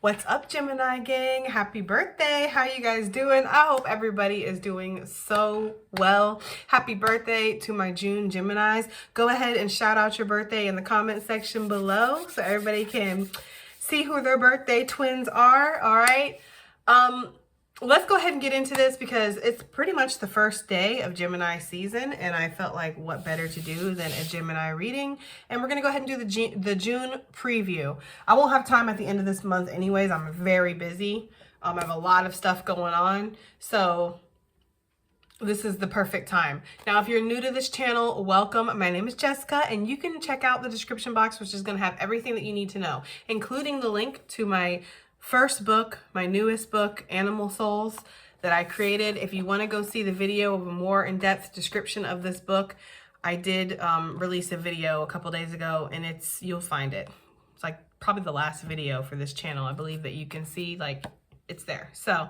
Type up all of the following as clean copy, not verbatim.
What's up, Gemini gang? Happy birthday. How you guys doing? I hope everybody is doing so well. Happy birthday to my June Geminis. Go ahead and shout out your birthday in the comment section below so everybody can see who their birthday twins are. All right. Let's go ahead and get into this because it's pretty much the first day of Gemini season, and I felt like what better to do than a Gemini reading. And we're going to go ahead and do the June preview. I won't have time at the end of this month anyways. I'm very busy. I have a lot of stuff going on. So this is the perfect time. Now, if you're new to this channel, welcome. My name is Jessica, and you can check out the description box, which is going to have everything that you need to know, including the link to my first book, my newest book, Animal Souls, that I created. If you want to go see the video of a more in-depth description of this book, I did release a video a couple days ago, and you'll find it. It's like probably the last video for this channel. I believe that you can see, like, it's there. So,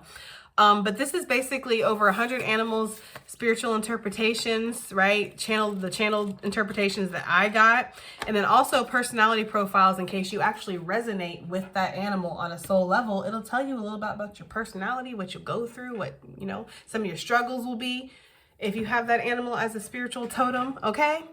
but this is basically over 100 animals, spiritual interpretations, right? The channeled interpretations that I got. And then also personality profiles in case you actually resonate with that animal on a soul level. It'll tell you a little bit about your personality, what you'll go through, what, some of your struggles will be if you have that animal as a spiritual totem, okay?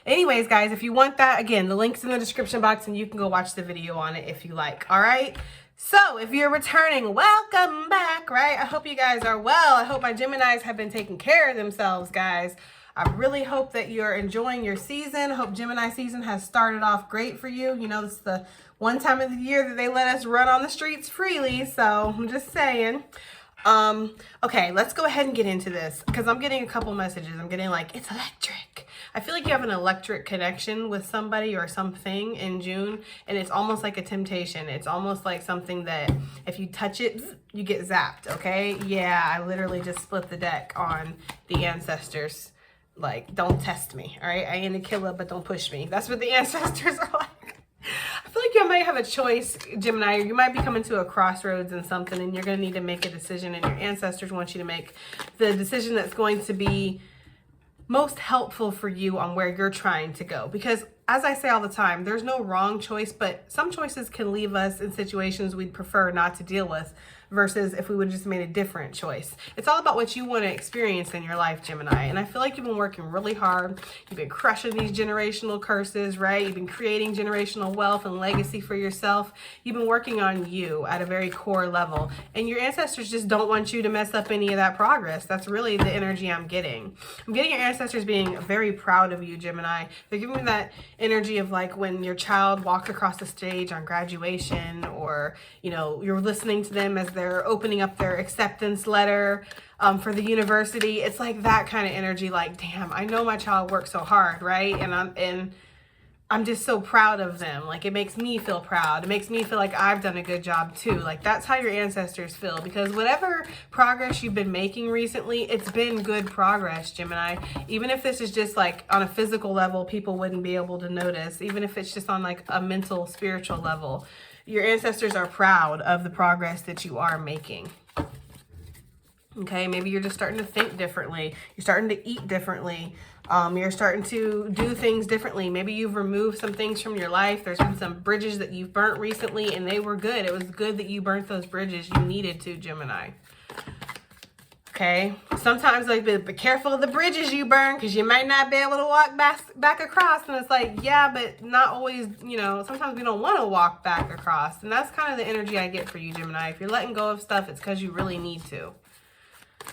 Anyways, guys, if you want that, again, the link's in the description box and you can go watch the video on it if you like, all right? So if you're returning, welcome back, right? I hope you guys are well. I hope my Geminis have been taking care of themselves, guys. I really hope that you're enjoying your season. I hope Gemini season has started off great for you. This is the one time of the year that they let us run on the streets freely. So I'm just saying. Okay, let's go ahead and get into this because I'm getting a couple messages. I'm getting like, it's electric. I feel like you have an electric connection with somebody or something in June, and it's almost like a temptation. It's almost like something that if you touch it, you get zapped, okay? Yeah, I literally just split the deck on the ancestors. Like, don't test me, all right? I ain't a killer, but don't push me. That's what the ancestors are like. I feel like you might have a choice, Gemini. You might be coming to a crossroads in something, and you're going to need to make a decision, and your ancestors want you to make the decision that's going to be most helpful for you on where you're trying to go. Because as I say all the time, there's no wrong choice, but some choices can leave us in situations we'd prefer not to deal with versus if we would have just made a different choice. It's all about what you want to experience in your life, Gemini. And I feel like you've been working really hard. You've been crushing these generational curses, right? You've been creating generational wealth and legacy for yourself. You've been working on you at a very core level. And your ancestors just don't want you to mess up any of that progress. That's really the energy I'm getting. I'm getting your ancestors being very proud of you, Gemini. They're giving me that energy of like when your child walked across the stage on graduation, or you're listening to them as they're opening up their acceptance letter for the university. It's like that kind of energy, like, damn, I know my child worked so hard, right? And I'm just so proud of them. Like, it makes me feel proud. It makes me feel like I've done a good job too. Like, that's how your ancestors feel, because whatever progress you've been making recently, it's been good progress, Gemini. Even if this is just like on a physical level, people wouldn't be able to notice. Even if it's just on like a mental, spiritual level, your ancestors are proud of the progress that you are making. Okay, maybe you're just starting to think differently. You're starting to eat differently. You're starting to do things differently. Maybe you've removed some things from your life. There's been some bridges that you've burnt recently, and they were good. It was good that you burnt those bridges. You needed to, Gemini. Okay, sometimes like be careful of the bridges you burn, because you might not be able to walk back across. And it's like, yeah, but not always, sometimes we don't want to walk back across. And that's kind of the energy I get for you, Gemini. If you're letting go of stuff, it's because you really need to.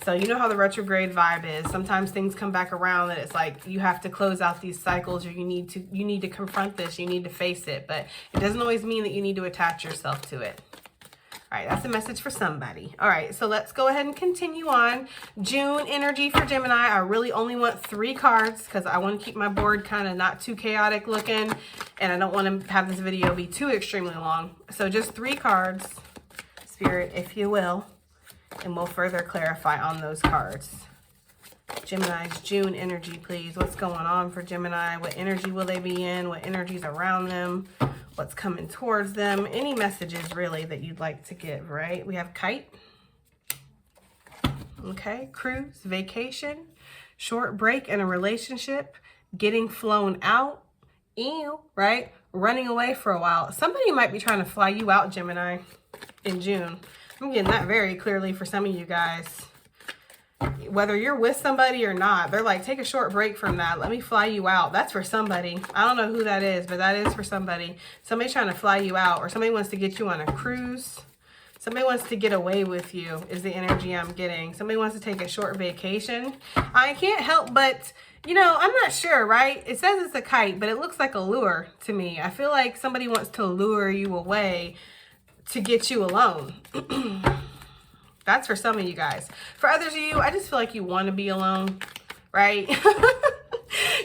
So you know how the retrograde vibe is. Sometimes things come back around that it's like you have to close out these cycles, or you need to confront this, you need to face it. But it doesn't always mean that you need to attach yourself to it. All right, that's a message for somebody. All right, so let's go ahead and continue on. June energy for Gemini. I really only want 3 cards because I want to keep my board kind of not too chaotic looking, and I don't want to have this video be too extremely long. So just 3 cards, Spirit, if you will, and we'll further clarify on those cards. Gemini's June energy, please. What's going on for Gemini? What energy will they be in? What energy's around them? What's coming towards them? Any messages really that you'd like to give, right? We have kite. Okay, cruise, vacation, short break in a relationship, getting flown out, right? Running away for a while. Somebody might be trying to fly you out, Gemini. in June. I'm getting that very clearly for some of you guys. Whether you're with somebody or not, they're like, take a short break from that. Let me fly you out. That's for somebody. I don't know who that is, but that is for somebody. Somebody's trying to fly you out, or somebody wants to get you on a cruise. Somebody wants to get away with you is the energy I'm getting. Somebody wants to take a short vacation. I can't help but, you know, I'm not sure, right? It says it's a kite, but it looks like a lure to me. I feel like somebody wants to lure you away to get you alone. That's for some of you guys. For others of you, I just feel like you want to be alone, right?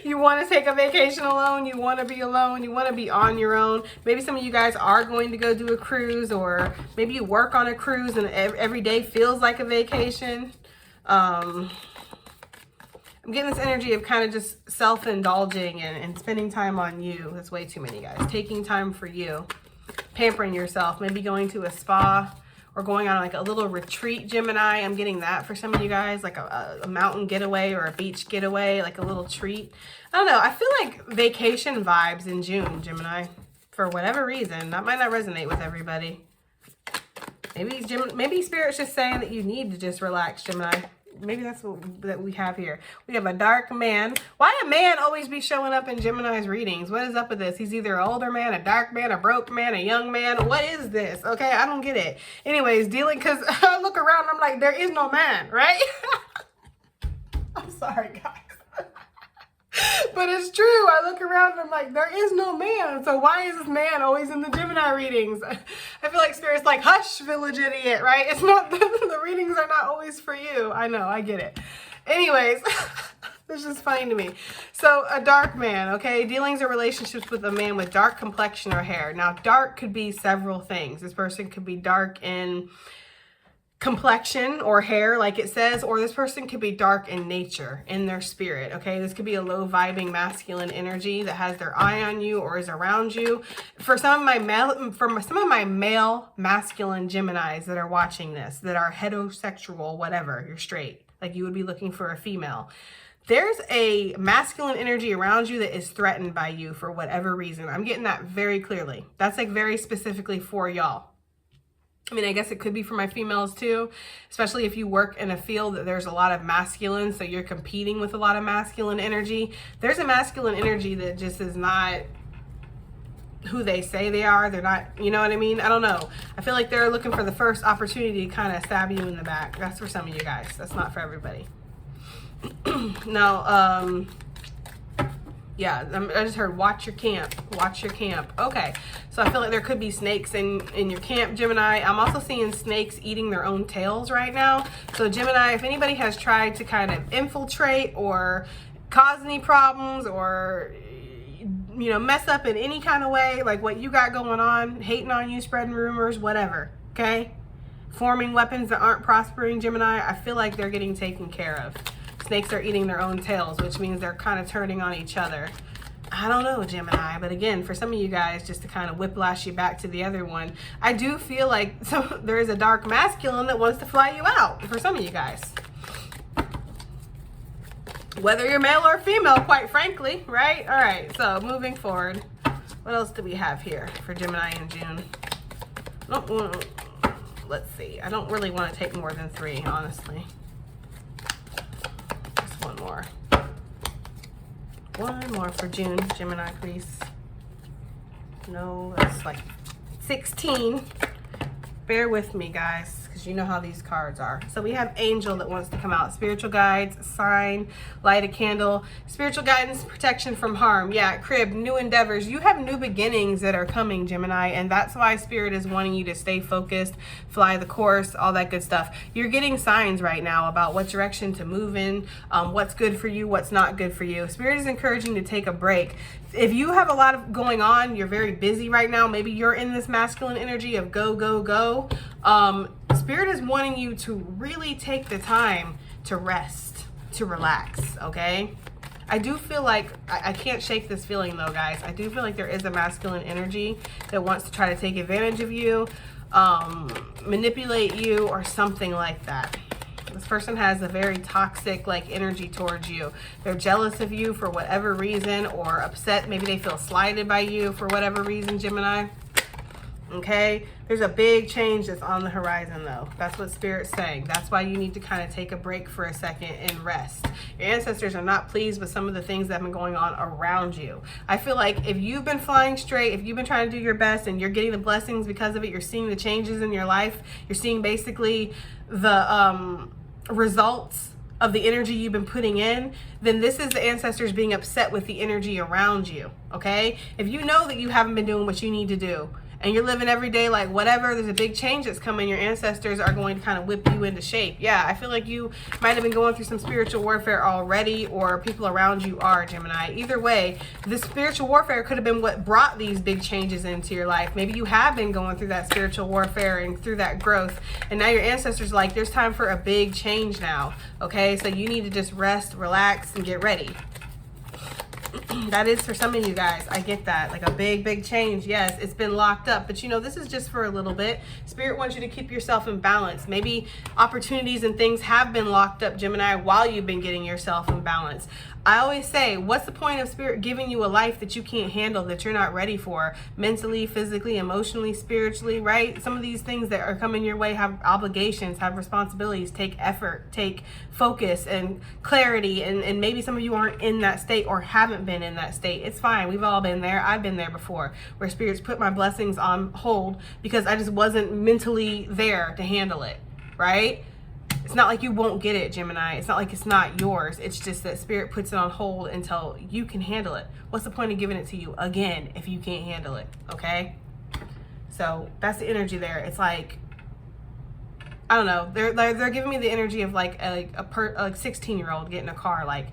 You want to take a vacation alone. You want to be alone. You want to be on your own. Maybe some of you guys are going to go do a cruise, or maybe you work on a cruise and every day feels like a vacation. I'm getting this energy of kind of just self-indulging and spending time on you. That's way too many, guys. Taking time for you. Pampering yourself. Maybe going to a spa. Or going on like a little retreat, Gemini. I'm getting that for some of you guys, like a mountain getaway or a beach getaway, like a little treat. I don't know. I feel like vacation vibes in June, Gemini. For whatever reason. That might not resonate with everybody. Maybe Spirit's just saying that you need to just relax, Gemini. Maybe that's what that we have here. We have a dark man. Why a man always be showing up in Gemini's readings? What is up with this? He's either an older man, a dark man, a broke man, a young man. What is this? Okay, I don't get it. Anyways, dealing, because I look around and I'm like, there is no man, right? I'm sorry, guys. But it's true. I look around and I'm like, there is no man. So why is this man always in the Gemini readings? I feel like Spirit's like, hush, village idiot, right? It's not, the readings are not always for you. I know, I get it. Anyways, this is funny to me. So a dark man, okay? Dealings or relationships with a man with dark complexion or hair. Now, dark could be several things. This person could be dark in complexion or hair, like it says, or this person could be dark in nature, in their spirit, okay? This could be a low vibing masculine energy that has their eye on you or is around you. For some of my male masculine Geminis that are watching this, that are heterosexual, whatever, you're straight, like you would be looking for a female. There's a masculine energy around you that is threatened by you for whatever reason. I'm getting that very clearly. That's like very specifically for y'all. I mean, I guess it could be for my females too, especially if you work in a field that there's a lot of masculine, so you're competing with a lot of masculine energy. There's a masculine energy that just is not who they say they are. They're not, you know what I mean? I don't know. I feel like they're looking for the first opportunity to kind of stab you in the back. That's for some of you guys. That's not for everybody. Now, yeah, I just heard watch your camp. Watch your camp. Okay, so I feel like there could be snakes in your camp, Gemini. I'm also seeing snakes eating their own tails right now. So Gemini, if anybody has tried to kind of infiltrate or cause any problems or, you know, mess up in any kind of way, like what you got going on, hating on you, spreading rumors, whatever, okay? Forming weapons that aren't prospering, Gemini, I feel like they're getting taken care of. Snakes are eating their own tails, which means they're kind of turning on each other. I don't know, Gemini, but again, for some of you guys, just to kind of whiplash you back to the other one, I do feel like there is a dark masculine that wants to fly you out for some of you guys. Whether you're male or female, quite frankly, right? All right, so moving forward, what else do we have here for Gemini in June? Let's see. I don't really want to take more than 3, honestly. One more for June, Gemini, please. No, that's like 16. Bear with me, guys, because you know how these cards are. So we have Angel that wants to come out. Spiritual guides, sign, light a candle. Spiritual guidance, protection from harm. Yeah, crib, new endeavors. You have new beginnings that are coming, Gemini, and that's why Spirit is wanting you to stay focused, fly the course, all that good stuff. You're getting signs right now about what direction to move in, what's good for you, what's not good for you. Spirit is encouraging you to take a break. If you have a lot of going on, you're very busy right now, maybe you're in this masculine energy of go, go, go. Spirit is wanting you to really take the time to rest, to relax, okay? I do feel like, I can't shake this feeling though, guys. I do feel like there is a masculine energy that wants to try to take advantage of you, manipulate you, or something like that. This person has a very toxic like energy towards you. They're jealous of you for whatever reason, or upset. Maybe they feel slighted by you for whatever reason, Gemini. Okay, there's a big change that's on the horizon though. That's what Spirit's saying. That's why you need to kind of take a break for a second and rest. Your ancestors are not pleased with some of the things that have been going on around you. I feel like if you've been flying straight, if you've been trying to do your best and you're getting the blessings because of it, you're seeing the changes in your life, you're seeing basically the results of the energy you've been putting in, then this is the ancestors being upset with the energy around you. Okay, if you know that you haven't been doing what you need to do and you're living every day like whatever, there's a big change that's coming, your ancestors are going to kind of whip you into shape. Yeah, I feel like you might have been going through some spiritual warfare already, or people around you are, Gemini. Either way, this spiritual warfare could have been what brought these big changes into your life. Maybe you have been going through that spiritual warfare and through that growth, and now your ancestors are like, there's time for a big change now. Okay, so you need to just rest, relax, and get ready. That is for some of you guys. I get that. Like a big change. Yes, it's been locked up. But you know, this is just for a little bit. Spirit wants you to keep yourself in balance. Maybe opportunities and things have been locked up, Gemini, while you've been getting yourself in balance. I always say, what's the point of Spirit giving you a life that you can't handle, that you're not ready for? Mentally, physically, emotionally, spiritually, right? Some of these things that are coming your way have obligations, have responsibilities, take effort, take focus and clarity. And maybe some of you aren't in that state or haven't been in that state. It's fine. We've all been there. I've been there before, where Spirit's put my blessings on hold because I just wasn't mentally there to handle it, right? It's not like you won't get it, Gemini. It's not like it's not yours. It's just that Spirit puts it on hold until you can handle it. What's the point of giving it to you again if you can't handle it? Okay? So that's the energy there. It's like, I don't know. They're giving me the energy of like a 16-year-old getting a car, like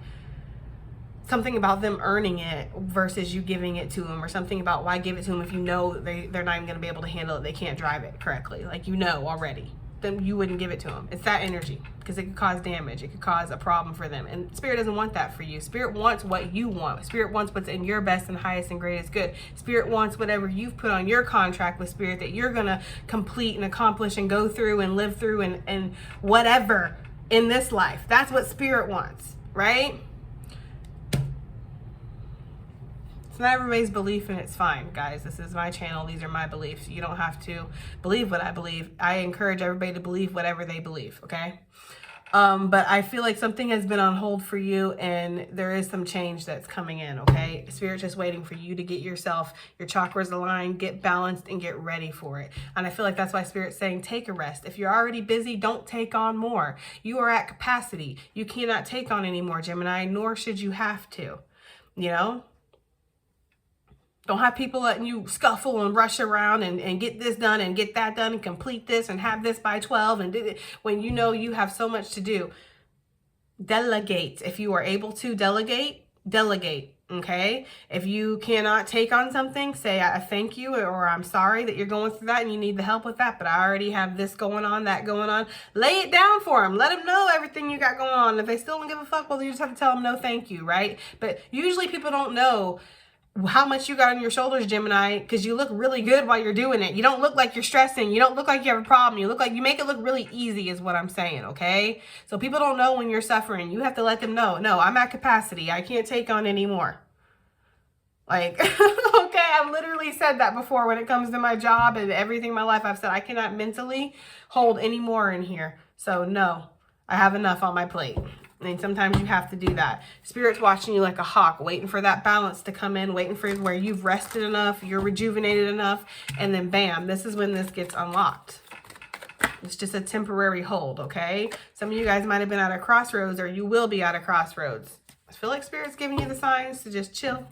something about them earning it versus you giving it to them, or something about why give it to them if you know they're not even going to be able to handle it. They can't drive it correctly. Like, you know already. Then you wouldn't give it to them. It's that energy, because it could cause damage. It could cause a problem for them. And Spirit doesn't want that for you. Spirit wants what you want. Spirit wants what's in your best and highest and greatest good. Spirit wants whatever you've put on your contract with Spirit that you're going to complete and accomplish and go through and live through and whatever in this life. That's what Spirit wants, right? It's not everybody's belief, and it's fine, guys. This is my channel. These are my beliefs. You don't have to believe what I believe. I encourage everybody to believe whatever they believe, okay? But I feel like something has been on hold for you, and there is some change that's coming in, okay? Spirit's just waiting for you to get yourself, your chakras aligned, get balanced, and get ready for it. And I feel like that's why Spirit's saying take a rest. If you're already busy, don't take on more. You are at capacity. You cannot take on any more, Gemini, nor should you have to, you know? Don't have people letting you scuffle and rush around and get this done and get that done and complete this and have this by 12 and do it when you know you have so much to do. Delegate. If you are able to delegate, delegate. Okay? If you cannot take on something, say I thank you, or I'm sorry that you're going through that and you need the help with that, but I already have this going on, that going on. Lay it down for them. Let them know everything you got going on. If they still don't give a fuck, well, you just have to tell them no thank you, right? But usually people don't know how much you got on your shoulders, Gemini, because you look really good while you're doing it. You don't look like you're stressing. You don't look like you have a problem. You look like you make it look really easy is what I'm saying, okay? So people don't know when you're suffering. You have to let them know. No, I'm at capacity. I can't take on anymore. Like, okay, I've literally said that before when it comes to my job and everything in my life. I've said I cannot mentally hold any more in here. So no, I have enough on my plate. And sometimes you have to do that. Spirit's watching you like a hawk, waiting for that balance to come in, waiting for where you've rested enough, you're rejuvenated enough, and then bam, this is when this gets unlocked. It's just a temporary hold, okay? Some of you guys might have been at a crossroads, or you will be at a crossroads. I feel like Spirit's giving you the signs to just chill.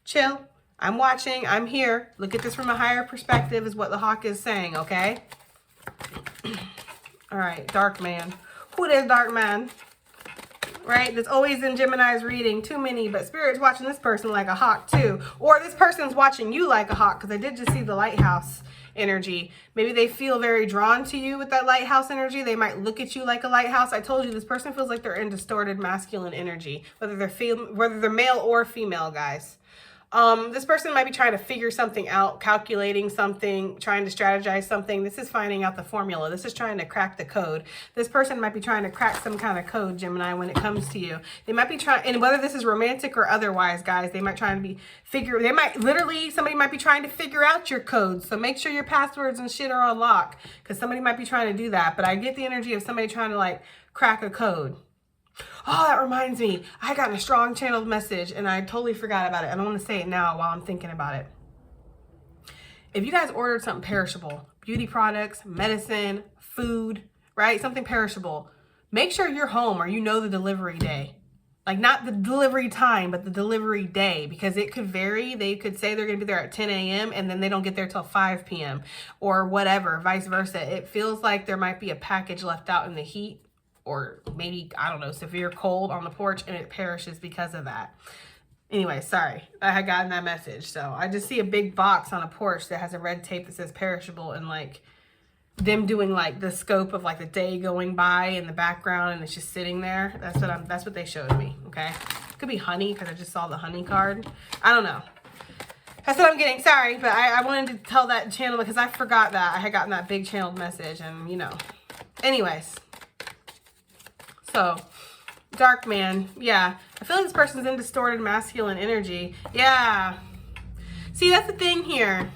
Chill. I'm watching. I'm here. Look at this from a higher perspective is what the hawk is saying, okay? All right, dark man. Who is dark man? Right? That's always in Gemini's reading. Too many, but Spirit's watching this person like a hawk too. Or this person's watching you like a hawk, because I did just see the lighthouse energy. Maybe they feel very drawn to you with that lighthouse energy. They might look at you like a lighthouse. I told you this person feels like they're in distorted masculine energy, whether they're male or female, guys. This person might be trying to figure something out, calculating something, trying to strategize something. This is finding out the formula. This is trying to crack the code. This person might be trying to crack some kind of code, Gemini, when it comes to you. They might be trying, and whether this is romantic or otherwise, guys, they might try to somebody might be trying to figure out your codes. So make sure your passwords and shit are on lock, because somebody might be trying to do that. But I get the energy of somebody trying to like crack a code. Oh, that reminds me. I got a strong channeled message and I totally forgot about it. And I want to say it now while I'm thinking about it. If you guys ordered something perishable, beauty products, medicine, food, right? Something perishable, make sure you're home or you know the delivery day. Like not the delivery time, but the delivery day, because it could vary. They could say they're going to be there at 10 a.m. and then they don't get there till 5 p.m. or whatever, vice versa. It feels like there might be a package left out in the heat, or maybe, I don't know, severe cold on the porch, and it perishes because of that. Anyway, sorry, I had gotten that message. So I just see a big box on a porch that has a red tape that says perishable, and like them doing like the scope of like the day going by in the background, and it's just sitting there. That's what they showed me. Okay, could be honey, because I just saw the honey card. I don't know. That's what I'm getting. Sorry, but I wanted to tell that channel because I forgot that I had gotten that big channeled message, and you know. Anyways. So, dark man, yeah. I feel like this person's in distorted masculine energy. Yeah. See, that's the thing here.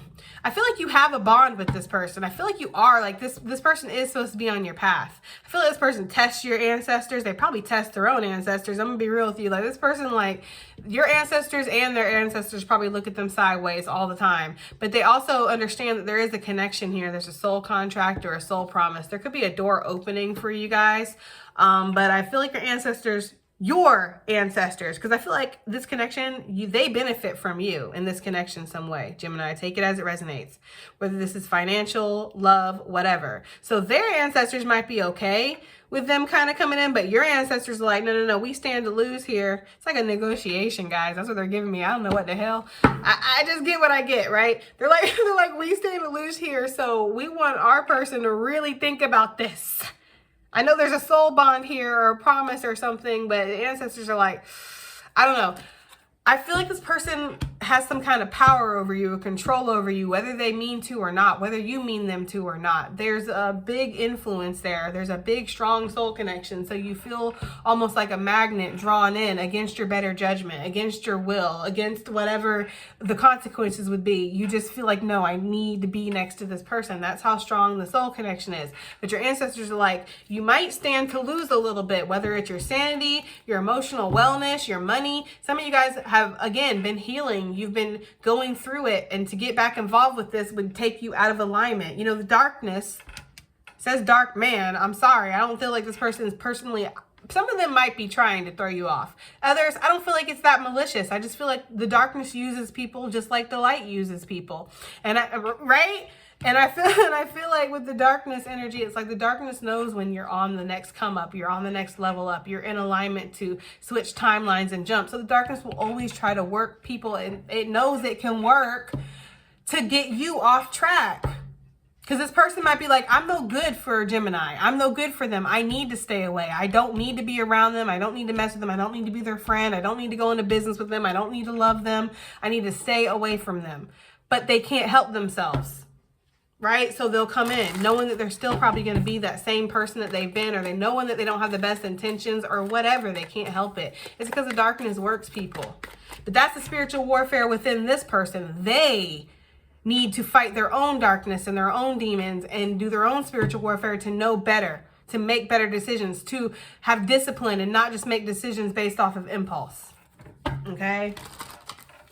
I feel like you have a bond with this person. I feel like you are, like, this person is supposed to be on your path. I feel like this person tests your ancestors. They probably test their own ancestors. I'm going to be real with you. Like, this person, like, your ancestors and their ancestors probably look at them sideways all the time. But they also understand that there is a connection here. There's a soul contract or a soul promise. There could be a door opening for you guys. But I feel like your ancestors, because I feel like this connection, they benefit from you in this connection some way. Gemini, take it as it resonates, whether this is financial, love, whatever. So their ancestors might be okay with them kind of coming in, but your ancestors are like, no, we stand to lose here. It's like a negotiation, guys. That's what they're giving me. I don't know what the hell. I just get what I get, right? They're like, we stand to lose here, so we want our person to really think about this. I know there's a soul bond here or a promise or something, but the ancestors are like, I don't know. I feel like this person has some kind of power over you, or control over you, whether they mean to or not, whether you mean them to or not. There's a big influence there. There's a big, strong soul connection. So you feel almost like a magnet drawn in against your better judgment, against your will, against whatever the consequences would be. You just feel like, no, I need to be next to this person. That's how strong the soul connection is. But your ancestors are like, you might stand to lose a little bit, whether it's your sanity, your emotional wellness, your money. Some of you guys have, again, been healing. You've been going through it, and to get back involved with this would take you out of alignment. You know, the darkness says dark man. I'm sorry. I don't feel like this person is personally, some of them might be trying to throw you off. Others, I don't feel like it's that malicious. I just feel like the darkness uses people just like the light uses people. And right? And I feel like with the darkness energy, it's like the darkness knows when you're on the next come up, you're on the next level up, you're in alignment to switch timelines and jump. So the darkness will always try to work people, and it knows it can work to get you off track. Because this person might be like, I'm no good for Gemini. I'm no good for them. I need to stay away. I don't need to be around them. I don't need to mess with them. I don't need to be their friend. I don't need to go into business with them. I don't need to love them. I need to stay away from them. But they can't help themselves. Right? So they'll come in knowing that they're still probably going to be that same person that they've been, or they knowing that they don't have the best intentions or whatever. They can't help it. It's because the darkness works people. But that's the spiritual warfare within this person. They need to fight their own darkness and their own demons and do their own spiritual warfare to know better, to make better decisions, to have discipline and not just make decisions based off of impulse. Okay?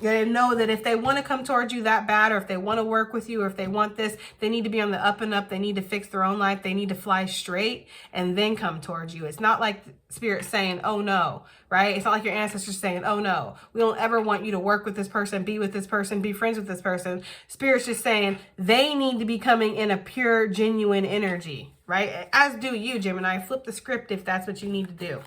They know that if they want to come towards you that bad, or if they want to work with you, or if they want this, they need to be on the up and up. They need to fix their own life. They need to fly straight and then come towards you. It's not like Spirit saying, oh no, right? It's not like your ancestors saying, oh no, we don't ever want you to work with this person, be with this person, be friends with this person. Spirit's just saying they need to be coming in a pure, genuine energy, right? As do you, Gemini. Flip the script if that's what you need to do.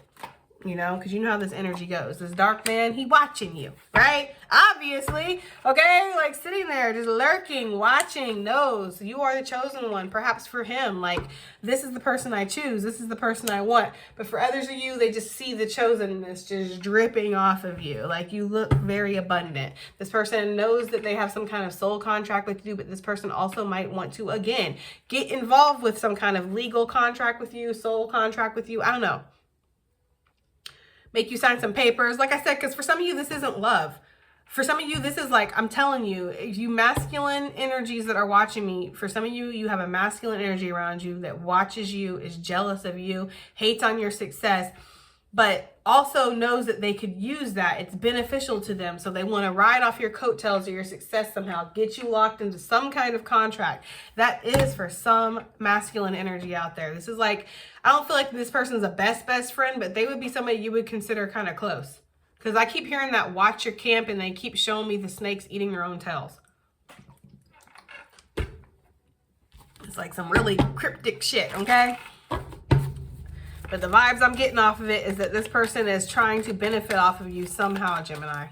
you know, because you know how this energy goes. This dark man, he watching you, right? Obviously, okay? Like sitting there, just lurking, watching, knows you are the chosen one. Perhaps for him, like, this is the person I choose. This is the person I want. But for others of you, they just see the chosenness just dripping off of you. Like, you look very abundant. This person knows that they have some kind of soul contract with you, but this person also might want to, again, get involved with some kind of legal contract with you, soul contract with you. I don't know. Make you sign some papers. Like I said, because for some of you, this isn't love. For some of you, this is like, I'm telling you, you masculine energies that are watching me, for some of you, you have a masculine energy around you that watches you, is jealous of you, hates on your success, but also knows that they could use that. It's beneficial to them. So they want to ride off your coattails of your success somehow, get you locked into some kind of contract. That is for some masculine energy out there. This is like, I don't feel like this person's a best friend, but they would be somebody you would consider kind of close. Because I keep hearing that watch your camp and they keep showing me the snakes eating their own tails. It's like some really cryptic shit, okay? But the vibes I'm getting off of it is that this person is trying to benefit off of you somehow, Gemini.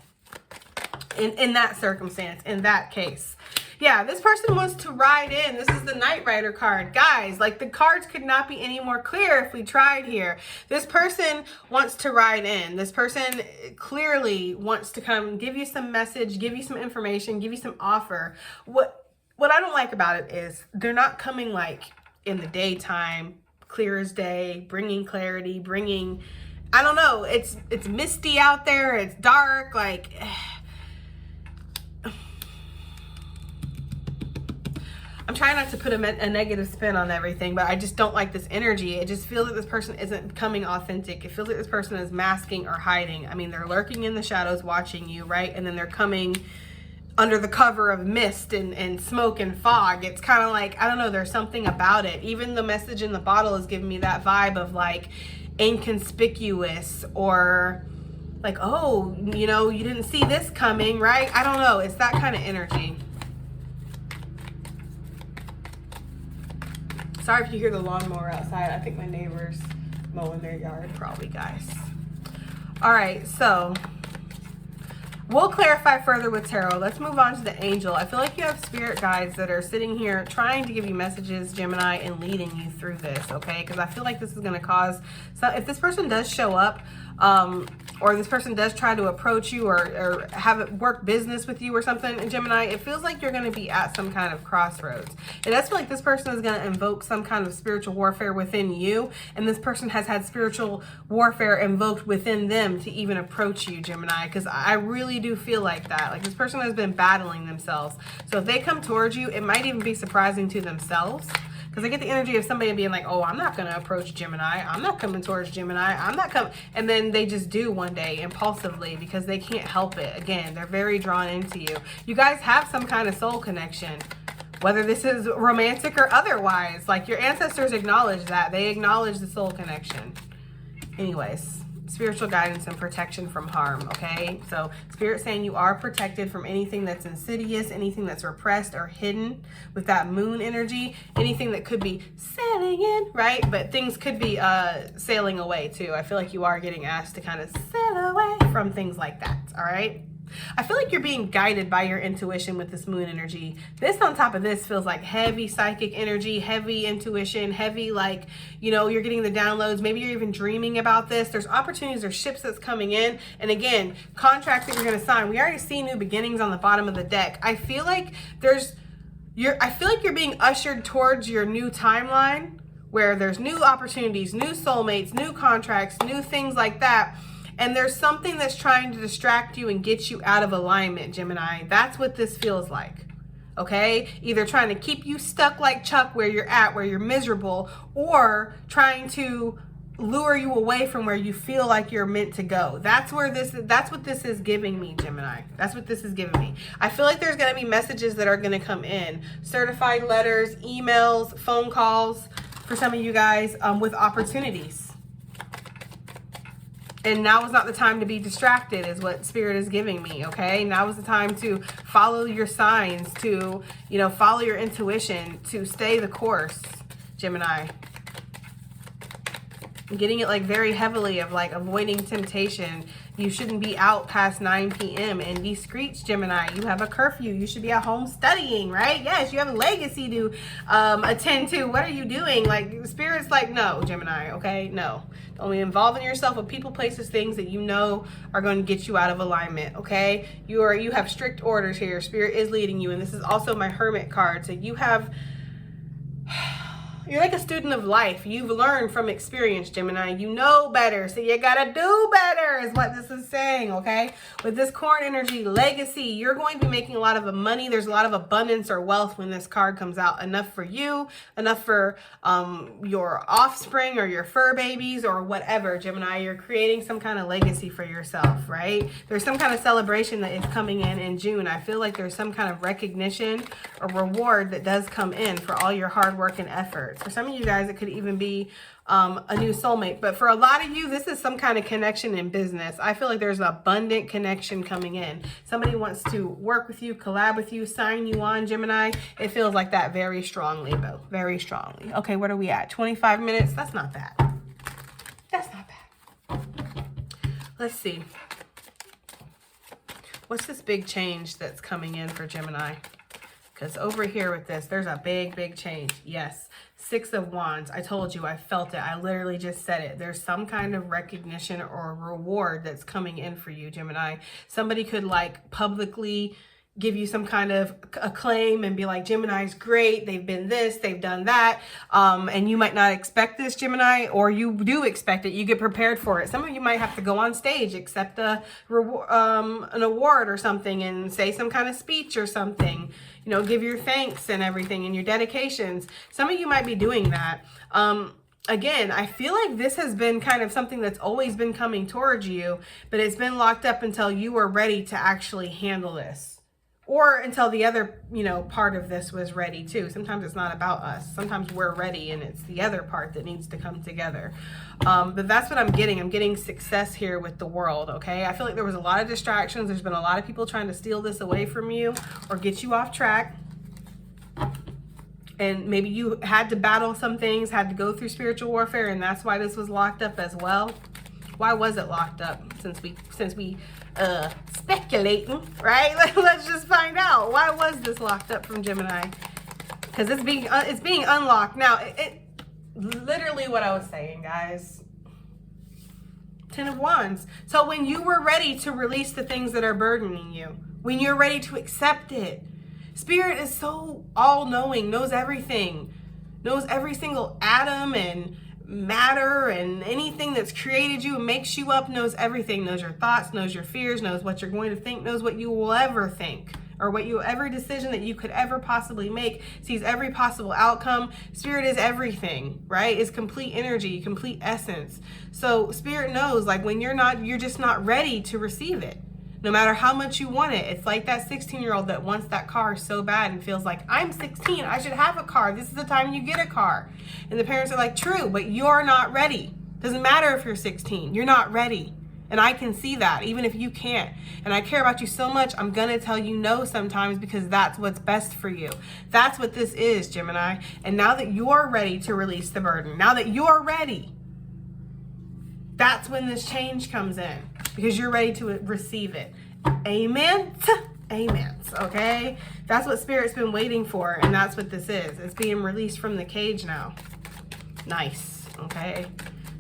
In that circumstance, in that case. Yeah, this person wants to ride in. This is the Knight Rider card. Guys, like the cards could not be any more clear if we tried here. This person wants to ride in. This person clearly wants to come give you some message, give you some information, give you some offer. What I don't like about it is they're not coming like in the daytime, clear as day, bringing clarity, bringing, I don't know, it's misty out there, it's dark, like, I'm trying not to put a negative spin on everything, but I just don't like this energy. It just feels like this person isn't coming authentic. It feels like this person is masking or hiding. I mean, they're lurking in the shadows watching you, right? And then they're coming under the cover of mist and smoke and fog. It's kind of like, I don't know, there's something about it. Even the message in the bottle is giving me that vibe of like inconspicuous, or like, oh, you know, you didn't see this coming, right? I don't know. It's that kind of energy. Sorry if you hear the lawnmower outside. I think my neighbor's mowing their yard probably, guys. All right, so we'll clarify further with tarot. Let's move on to the angel. I feel like you have spirit guides that are sitting here trying to give you messages, Gemini, and leading you through this, okay? Because I feel like this is going to cause, so if this person does show up, or this person does try to approach you or have it work business with you or something, Gemini, it feels like you're going to be at some kind of crossroads. It does feel like this person is going to invoke some kind of spiritual warfare within you, and this person has had spiritual warfare invoked within them to even approach you, Gemini, because I really do feel like that. Like this person has been battling themselves. So if they come towards you, it might even be surprising to themselves. Because I get the energy of somebody being like, oh, I'm not going to approach Gemini. I'm not coming towards Gemini. I'm not coming. And then they just do one day impulsively because they can't help it. Again, they're very drawn into you. You guys have some kind of soul connection, whether this is romantic or otherwise. Like your ancestors acknowledge that. They acknowledge the soul connection. Anyways, spiritual guidance and protection from harm, okay? So spirit saying you are protected from anything that's insidious, anything that's repressed or hidden with that moon energy, anything that could be sailing in, right? But things could be sailing away too. I feel like you are getting asked to kind of sail away from things like that, all right? I feel like you're being guided by your intuition with this moon energy. This on top of this feels like heavy psychic energy, heavy intuition, heavy like, you know, you're getting the downloads. Maybe you're even dreaming about this. There's opportunities, there's ships that's coming in. And again, contracts that you're going to sign. We already see new beginnings on the bottom of the deck. I feel like you're being ushered towards your new timeline where there's new opportunities, new soulmates, new contracts, new things like that. And there's something that's trying to distract you and get you out of alignment, Gemini. That's what this feels like, okay? Either trying to keep you stuck like Chuck where you're at, where you're miserable, or trying to lure you away from where you feel like you're meant to go. That's what this is giving me, Gemini. That's what this is giving me. I feel like there's going to be messages that are going to come in. Certified letters, emails, phone calls for some of you guys with opportunities. And now is not the time to be distracted is what Spirit is giving me, okay? Now is the time to follow your signs, to, you know, follow your intuition, to stay the course, Gemini. I'm getting it like very heavily of like avoiding temptation. You shouldn't be out past 9 p.m. and discreet, Gemini. You have a curfew. You should be at home studying, right? Yes, you have a legacy to attend to. What are you doing? Like, Spirit's like, no, Gemini, okay? No. Don't be involving yourself with people, places, things that you know are going to get you out of alignment, okay? You have strict orders here. Spirit is leading you. And this is also my Hermit card. So you have... You're like a student of life. You've learned from experience, Gemini. You know better, so you gotta do better is what this is saying, okay? With this corn energy, legacy, you're going to be making a lot of money. There's a lot of abundance or wealth when this card comes out. Enough for you, enough for your offspring or your fur babies or whatever, Gemini. You're creating some kind of legacy for yourself, right? There's some kind of celebration that is coming in June. I feel like there's some kind of recognition or reward that does come in for all your hard work and effort. For some of you guys, it could even be a new soulmate. But for a lot of you, this is some kind of connection in business. I feel like there's an abundant connection coming in. Somebody wants to work with you, collab with you, sign you on, Gemini. It feels like that very strongly, though. Very strongly. Okay, what are we at? 25 minutes? That's not bad. That's not bad. Let's see. What's this big change that's coming in for Gemini? Because over here with this, there's a big, big change. Yes. 6 of Wands. I told you, I felt it. I literally just said it. There's some kind of recognition or reward that's coming in for you, Gemini. Somebody could like publicly give you some kind of acclaim and be like, Gemini's great. They've been this, they've done that. And you might not expect this, Gemini, or you do expect it. You get prepared for it. Some of you might have to go on stage, accept an award or something and say some kind of speech or something. You know, give your thanks and everything and your dedications. Some of you might be doing that. Again, I feel like this has been kind of something that's always been coming towards you, but it's been locked up until you were ready to actually handle this. Or until the other, you know, part of this was ready too. Sometimes it's not about us. Sometimes we're ready and it's the other part that needs to come together. But that's what I'm getting. I'm getting success here with the world, okay? I feel like there was a lot of distractions. There's been a lot of people trying to steal this away from you or get you off track. And maybe you had to battle some things, had to go through spiritual warfare, and that's why this was locked up as well. Why was it locked up? Since we speculating, right? Let's just find out. Why was this locked up from Gemini? Because it's being unlocked now. It literally what I was saying, guys. 10 of Wands. So when you were ready to release the things that are burdening you, when you're ready to accept it, Spirit is so all-knowing, knows everything, knows every single atom and matter and anything that's created you and makes you up, knows everything, knows your thoughts, knows your fears, knows what you're going to think, knows what you will ever think, or every decision that you could ever possibly make, sees every possible outcome. Spirit is everything, right? It's complete energy, complete essence. So Spirit knows, like, when you're just not ready to receive it. No matter how much you want it. It's like that 16-year-old that wants that car so bad and feels like, I'm 16, I should have a car. This is the time you get a car. And the parents are like, true, but you're not ready. Doesn't matter if you're 16, you're not ready. And I can see that, even if you can't. And I care about you so much, I'm gonna tell you no sometimes because that's what's best for you. That's what this is, Gemini. And now that you're ready to release the burden, now that you're ready, that's when this change comes in, because you're ready to receive it. Amen. Amen. Okay? That's what Spirit's been waiting for, and that's what this is. It's being released from the cage now. Nice. Okay?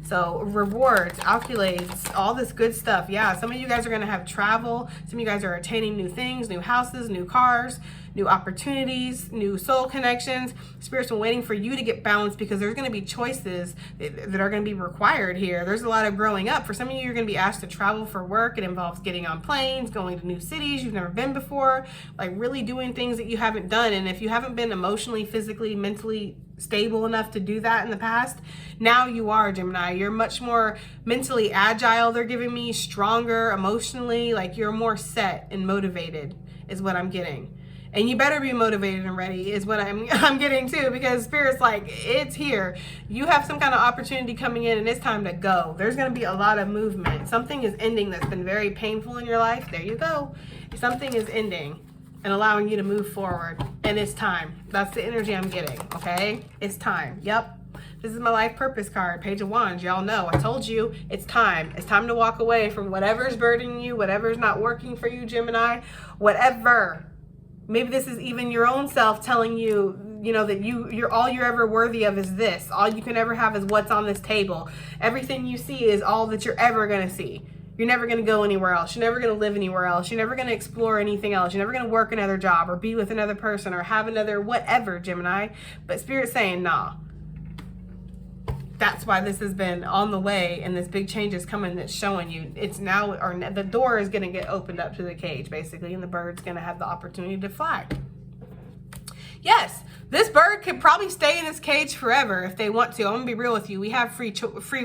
So rewards, accolades, all this good stuff. Yeah, some of you guys are going to have travel. Some of you guys are attaining new things, new houses, new cars, new opportunities, new soul connections. Spirit's been waiting for you to get balanced because there's going to be choices that are going to be required here. There's a lot of growing up. For some of you, you're going to be asked to travel for work. It involves getting on planes, going to new cities you've never been before, like really doing things that you haven't done. And if you haven't been emotionally, physically, mentally stable enough to do that in the past, now you are, Gemini. You're much more mentally agile. They're giving me stronger emotionally, like you're more set and motivated is what I'm getting. And you better be motivated and ready is what I'm getting too, because Spirit's like, it's here. You have some kind of opportunity coming in and it's time to go. There's going to be a lot of movement. Something is ending that's been very painful in your life. There you go. Something is ending and allowing you to move forward. And it's time. That's the energy I'm getting, okay? It's time. Yep. This is my life purpose card, Page of Wands. Y'all know, I told you, it's time. It's time to walk away from whatever's burdening you, whatever's not working for you, Gemini, whatever. Maybe this is even your own self telling you, that you're all you're ever worthy of is this. All you can ever have is what's on this table. Everything you see is all that you're ever going to see. You're never going to go anywhere else. You're never going to live anywhere else. You're never going to explore anything else. You're never going to work another job or be with another person or have another whatever, Gemini. But Spirit's saying, nah. That's why this has been on the way, and this big change is coming that's showing you it's now, or the door is going to get opened up to the cage, basically, and the bird's going to have the opportunity to fly. Yes, this bird could probably stay in this cage forever if they want to. I'm gonna be real with you. We have free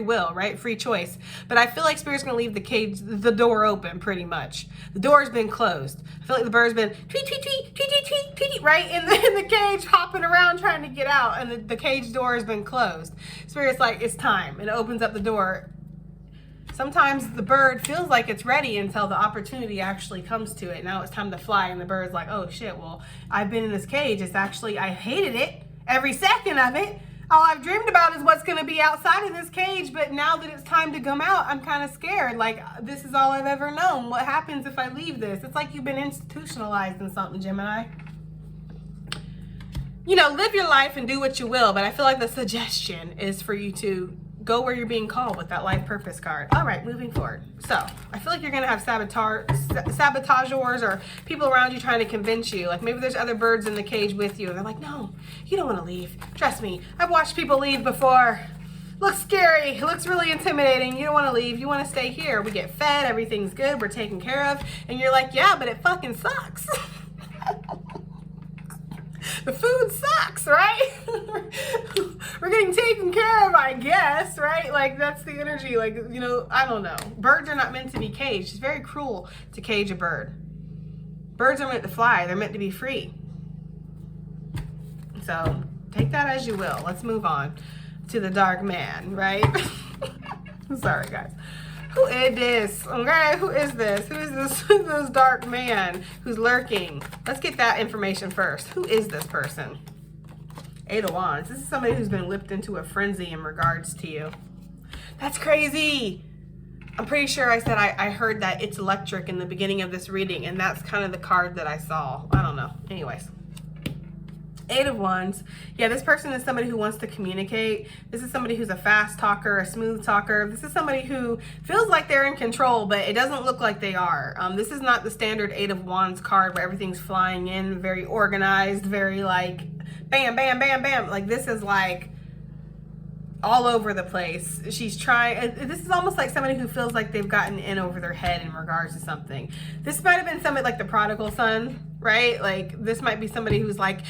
will, right? Free choice. But I feel like Spirit's gonna leave the door open pretty much. The door's been closed. I feel like the bird's been tweet, tweet, tweet, tweet, tweet, tweet, tweet, right in the cage, hopping around trying to get out, and the cage door has been closed. Spirit's like, it's time, and it opens up the door. Sometimes the bird feels like it's ready until the opportunity actually comes to it. Now it's time to fly, and the bird's like, oh shit, well, I've been in this cage. It's actually, I hated it, every second of it. All I've dreamed about is what's gonna be outside of this cage, but now that it's time to come out, I'm kind of scared. Like, this is all I've ever known. What happens if I leave this? It's like you've been institutionalized in something, Gemini. Live your life and do what you will, but I feel like the suggestion is for you to go where you're being called with that life purpose card. All right, moving forward. So I feel like you're going to have sabotageurs or people around you trying to convince you. Like maybe there's other birds in the cage with you. And they're like, no, you don't want to leave. Trust me. I've watched people leave before. Looks scary. It looks really intimidating. You don't want to leave. You want to stay here. We get fed. Everything's good. We're taken care of. And you're like, yeah, but it fucking sucks. The food sucks, right? We're getting taken care of, I guess, right? Like, that's the energy. Like, I don't know. Birds are not meant to be caged. It's very cruel to cage a bird. Birds are meant to fly. They're meant to be free. So, take that as you will. Let's move on to the dark man, right? Sorry, guys. Who is this? Okay, who is this? Who is this dark man who's lurking? Let's get that information first. Who is this person? Eight of Wands. This is somebody who's been whipped into a frenzy in regards to you. That's crazy. I'm pretty sure I said I heard that it's electric in the beginning of this reading, and that's kind of the card that I saw. I don't know. Anyways. Eight of Wands. Yeah, this person is somebody who wants to communicate. This is somebody who's a fast talker, a smooth talker. This is somebody who feels like they're in control, but it doesn't look like they are. This is not the standard Eight of Wands card where everything's flying in, very organized, very like bam, bam, bam, bam. Like this is like all over the place. She's trying, this is almost like somebody who feels like they've gotten in over their head in regards to something. This might have been somebody like the prodigal son, right? Like this might be somebody who's like,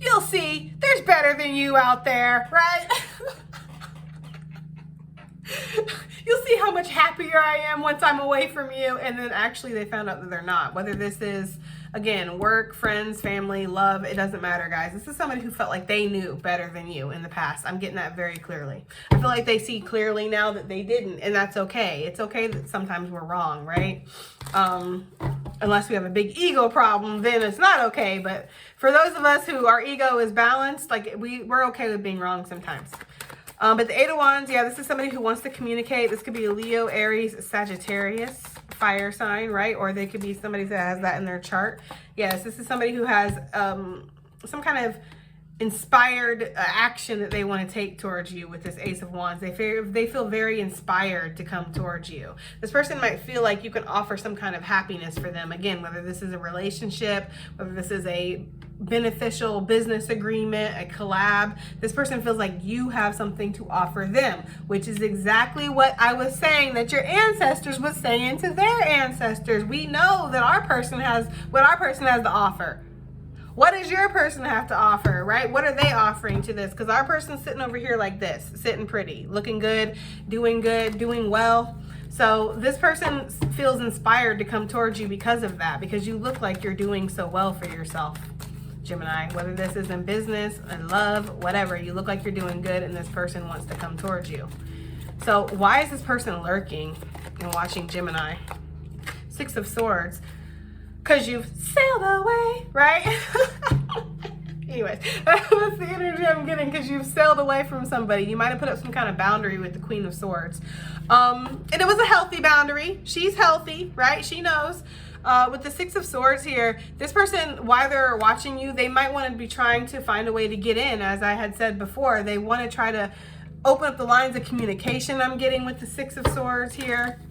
you'll see, there's better than you out there, right? You'll see how much happier I am once I'm away from you. And then actually they found out that they're not. Whether this is, again, work, friends, family, love, it doesn't matter, guys. This is somebody who felt like they knew better than you in the past. I'm getting that very clearly. I feel like they see clearly now that they didn't, and that's okay. It's okay that sometimes we're wrong, right? Unless we have a big ego problem, then it's not okay. But for those of us who our ego is balanced, like we're okay with being wrong sometimes. But the Eight of Wands, yeah, this is somebody who wants to communicate. This could be a Leo, Aries, Sagittarius, fire sign, right? Or they could be somebody that has that in their chart. Yes, this is somebody who has some kind of inspired action that they want to take towards you with this Ace of Wands. They feel very inspired to come towards you. This person might feel like you can offer some kind of happiness for them. Again, whether this is a relationship, whether this is a beneficial business agreement, a collab, this person feels like you have something to offer them, which is exactly what I was saying that your ancestors was saying to their ancestors. We know that our person has what our person has to offer. What does your person have to offer, right? What are they offering to this? Because our person's sitting over here like this, sitting pretty, looking good, doing well. So this person feels inspired to come towards you because of that, because you look like you're doing so well for yourself, Gemini. Whether this is in business, in love, whatever, you look like you're doing good and this person wants to come towards you. So why is this person lurking and watching Gemini? Six of Swords. Because you've sailed away, right? Anyways, that's the energy I'm getting because you've sailed away from somebody. You might have put up some kind of boundary with the Queen of Swords. And it was a healthy boundary. She's healthy, right? She knows. With the Six of Swords here, this person, while they're watching you, they might want to be trying to find a way to get in. As I had said before, they want to try to open up the lines of communication I'm getting with the Six of Swords here.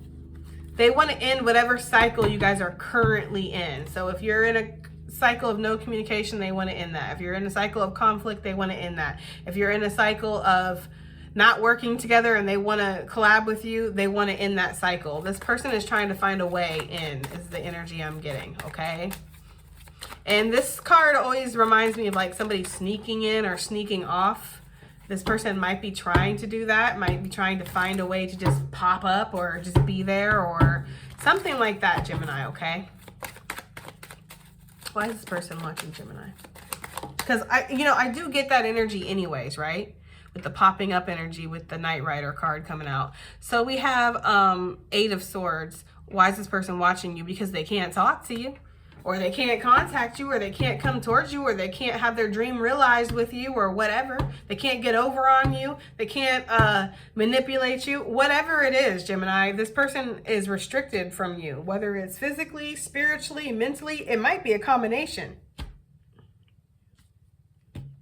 They want to end whatever cycle you guys are currently in. So if you're in a cycle of no communication, they want to end that. If you're in a cycle of conflict, they want to end that. If you're in a cycle of not working together and they want to collab with you, they want to end that cycle. This person is trying to find a way in, is the energy I'm getting, okay? And this card always reminds me of like somebody sneaking in or sneaking off. This person might be trying to do that, might be trying to find a way to just pop up or just be there or something like that, Gemini, okay? Why is this person watching Gemini? Because I do get that energy anyways, right? With the popping up energy with the Knight Rider card coming out. So we have Eight of Swords. Why is this person watching you? Because they can't talk to you, or they can't contact you, or they can't come towards you, or they can't have their dream realized with you, or whatever. They can't get over on you. They can't manipulate you. Whatever it is, Gemini, this person is restricted from you, whether it's physically, spiritually, mentally. It might be a combination.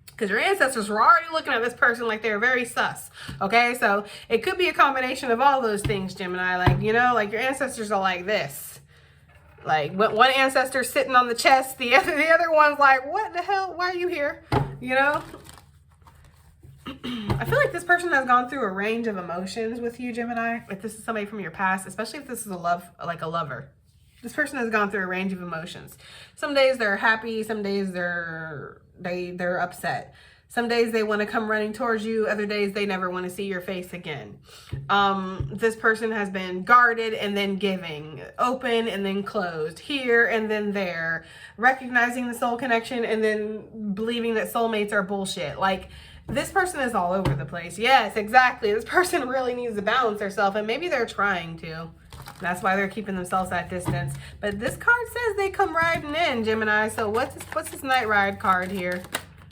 Because your ancestors were already looking at this person like they're very sus. Okay, so it could be a combination of all those things, Gemini. Like, like your ancestors are like this. Like one ancestor sitting on the chest, the other one's like, what the hell? Why are you here? I feel like this person has gone through a range of emotions with you, Gemini. If this is somebody from your past, especially if this is a lover. This person has gone through a range of emotions. Some days they're happy, some days they're upset. Some days they want to come running towards you. Other days they never want to see your face again. This person has been guarded and then giving, open and then closed, here and then there, recognizing the soul connection and then believing that soulmates are bullshit. Like, this person is all over the place. Yes, exactly. This person really needs to balance themselves, and maybe they're trying to. That's why they're keeping themselves at distance. But this card says they come riding in, Gemini. So what's this Night Ride card here?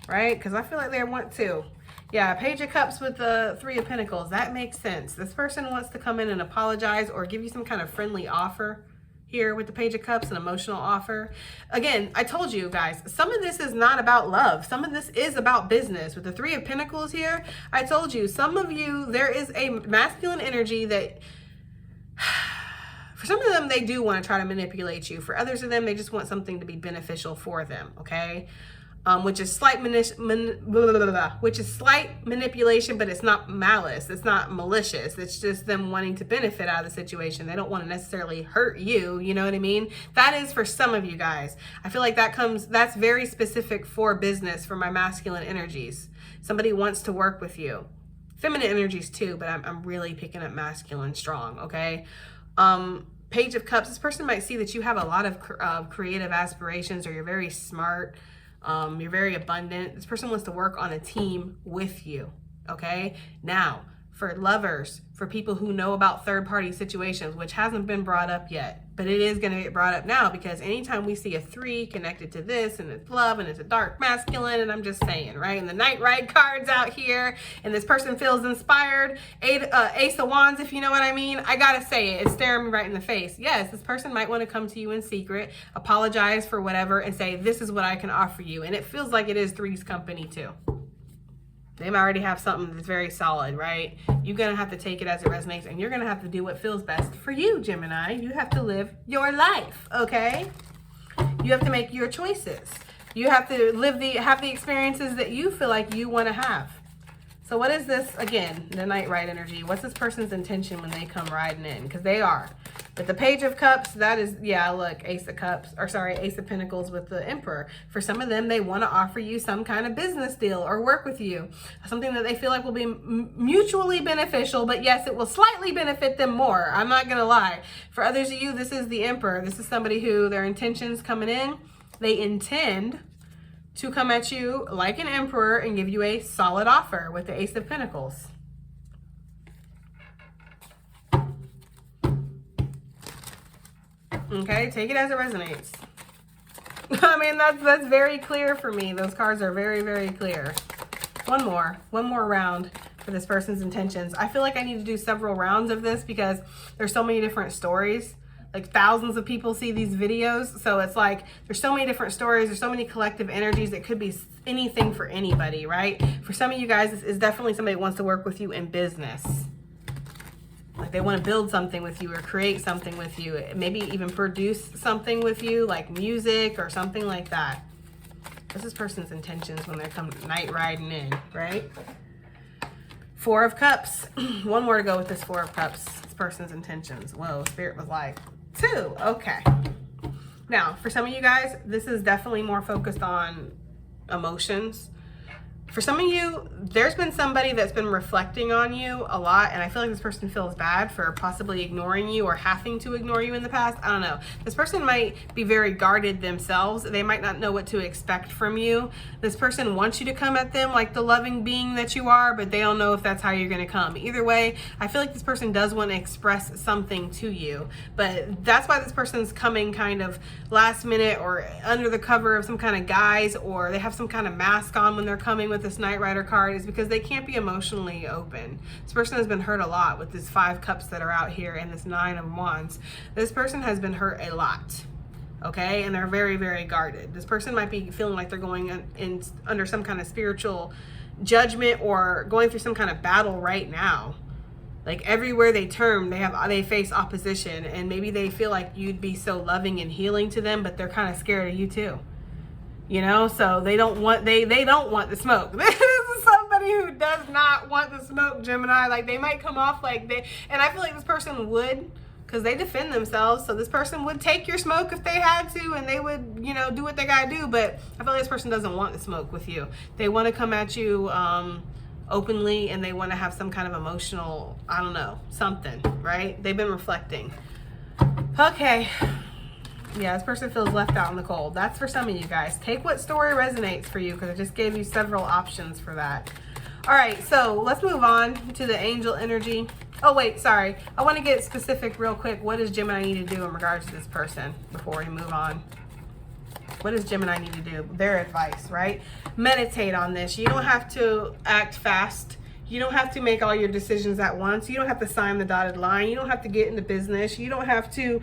Right? Because I feel like they want to. Yeah, Page of Cups with the Three of Pentacles. That makes sense. This person wants to come in and apologize or give you some kind of friendly offer here with the Page of Cups, an emotional offer. Again, I told you guys, some of this is not about love. Some of this is about business. With the Three of Pentacles here, I told you, some of you, there is a masculine energy that... For some of them, they do want to try to manipulate you. For others of them, they just want something to be beneficial for them, okay? Which is slight manipulation, but it's not malice. It's not malicious. It's just them wanting to benefit out of the situation. They don't want to necessarily hurt you. You know what I mean? That is for some of you guys. I feel like that's very specific for business, for my masculine energies. Somebody wants to work with you. Feminine energies too, but I'm really picking up masculine strong, okay? Page of Cups, this person might see that you have a lot of creative aspirations, or you're very smart, you're very abundant. This person wants to work on a team with you, okay? Now, for lovers, for people who know about third-party situations, which hasn't been brought up yet, but it is going to get brought up now, because anytime we see a 3 connected to this, and it's love, and it's a dark masculine, and I'm just saying, right? And the Knight Ride cards out here, and this person feels inspired, Ace of Wands, if you know what I mean. I gotta say it. It's staring me right in the face. Yes, this person might want to come to you in secret, apologize for whatever, and say, this is what I can offer you. And it feels like it is Three's company too. They might already have something that's very solid, right? You're going to have to take it as it resonates, and you're going to have to do what feels best for you, Gemini. You have to live your life, okay? You have to make your choices. You have to have the experiences that you feel like you want to have. So what is this, again, the Knight Ride energy? What's this person's intention when they come riding in? Because they are. But the Page of Cups, that is, yeah, look, Ace of Pentacles with the Emperor. For some of them, they want to offer you some kind of business deal or work with you. Something that they feel like will be mutually beneficial, but yes, it will slightly benefit them more. I'm not going to lie. For others of you, this is the Emperor. This is somebody who their intentions coming in, they intend to come at you like an emperor and give you a solid offer with the Ace of Pentacles. Okay, take it as it resonates. I mean, that's very clear for me. Those cards are very, very clear. One more round for this person's intentions. I feel like I need to do several rounds of this because there's so many different stories. Like thousands of people see these videos. So it's like, there's so many different stories. There's so many collective energies. It could be anything for anybody, right? For some of you guys, this is definitely somebody who wants to work with you in business. Like they want to build something with you or create something with you. Maybe even produce something with you, like music or something like that. What's this person's intentions when they come night riding in, right? Four of Cups. One more to go with this Four of Cups. This person's intentions. Whoa, Spirit was like, 2. Okay. Now, for some of you guys, this is definitely more focused on emotions. For some of you, there's been somebody that's been reflecting on you a lot, and I feel like this person feels bad for possibly ignoring you or having to ignore you in the past. I don't know. This person might be very guarded themselves. They might not know what to expect from you. This person wants you to come at them like the loving being that you are, but they don't know if that's how you're going to come. Either way, I feel like this person does want to express something to you, but that's why this person's coming kind of last minute or under the cover of some kind of guise, or they have some kind of mask on when they're coming with this Knight Rider card, is because they can't be emotionally open. This person has been hurt a lot with these 5 cups that are out here and this 9 of wands. This person has been hurt a lot. Okay, and they're very, very guarded. This person might be feeling like they're going in under some kind of spiritual judgment or going through some kind of battle right now. Like everywhere they turn, they face opposition, and maybe they feel like you'd be so loving and healing to them, but they're kind of scared of you too. You know, so they don't want the smoke. This is somebody who does not want the smoke, Gemini. Like they might come off like and I feel like this person would, because they defend themselves. So this person would take your smoke if they had to, and they would, you know, do what they gotta do. But I feel like this person doesn't want the smoke with you. They want to come at you openly, and they want to have some kind of emotional, I don't know, something, right? They've been reflecting. Okay. Yeah, this person feels left out in the cold. That's for some of you guys. Take what story resonates for you, because I just gave you several options for that. All right, so let's move on to the angel energy. Oh, wait, sorry. I want to get specific real quick. What does Gemini need to do in regards to this person before we move on? What does Gemini need to do? Their advice, right? Meditate on this. You don't have to act fast. You don't have to make all your decisions at once. You don't have to sign the dotted line. You don't have to get into business. You don't have to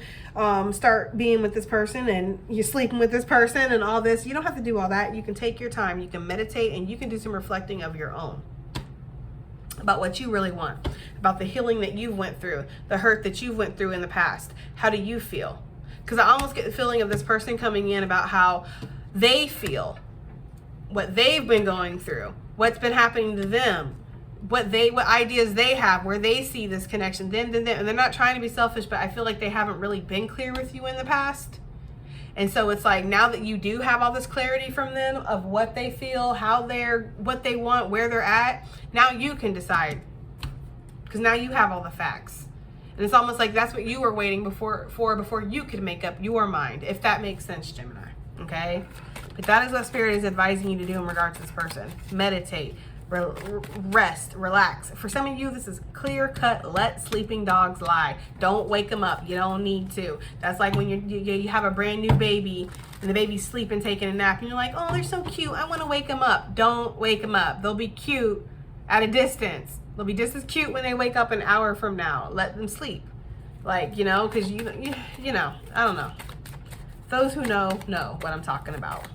start being with this person and you're sleeping with this person and all this. You don't have to do all that. You can take your time. You can meditate, and you can do some reflecting of your own about what you really want, about the healing that you went through, the hurt that you went through in the past. How do you feel? Because I almost get the feeling of this person coming in about how they feel, what they've been going through, what's been happening to them, what ideas they have, where they see this connection. And they're not trying to be selfish, but I feel like they haven't really been clear with you in the past. And so it's like, now that you do have all this clarity from them of what they feel, what they want, where they're at, now you can decide, because now you have all the facts. And it's almost like that's what you were waiting before you could make up your mind, if that makes sense, Gemini. Okay? But that is what Spirit is advising you to do in regards to this person. Meditate. Rest, relax. For some of you, this is clear cut. Let sleeping dogs lie. Don't wake them up. You don't need to. That's like when you have a brand new baby and the baby's sleeping, taking a nap, and you're like, oh, they're so cute, I want to wake them up. Don't wake them up. They'll be cute at a distance. They'll be just as cute when they wake up an hour from now. Let them sleep. Like, you know, because you know, I don't know. Those who know what I'm talking about.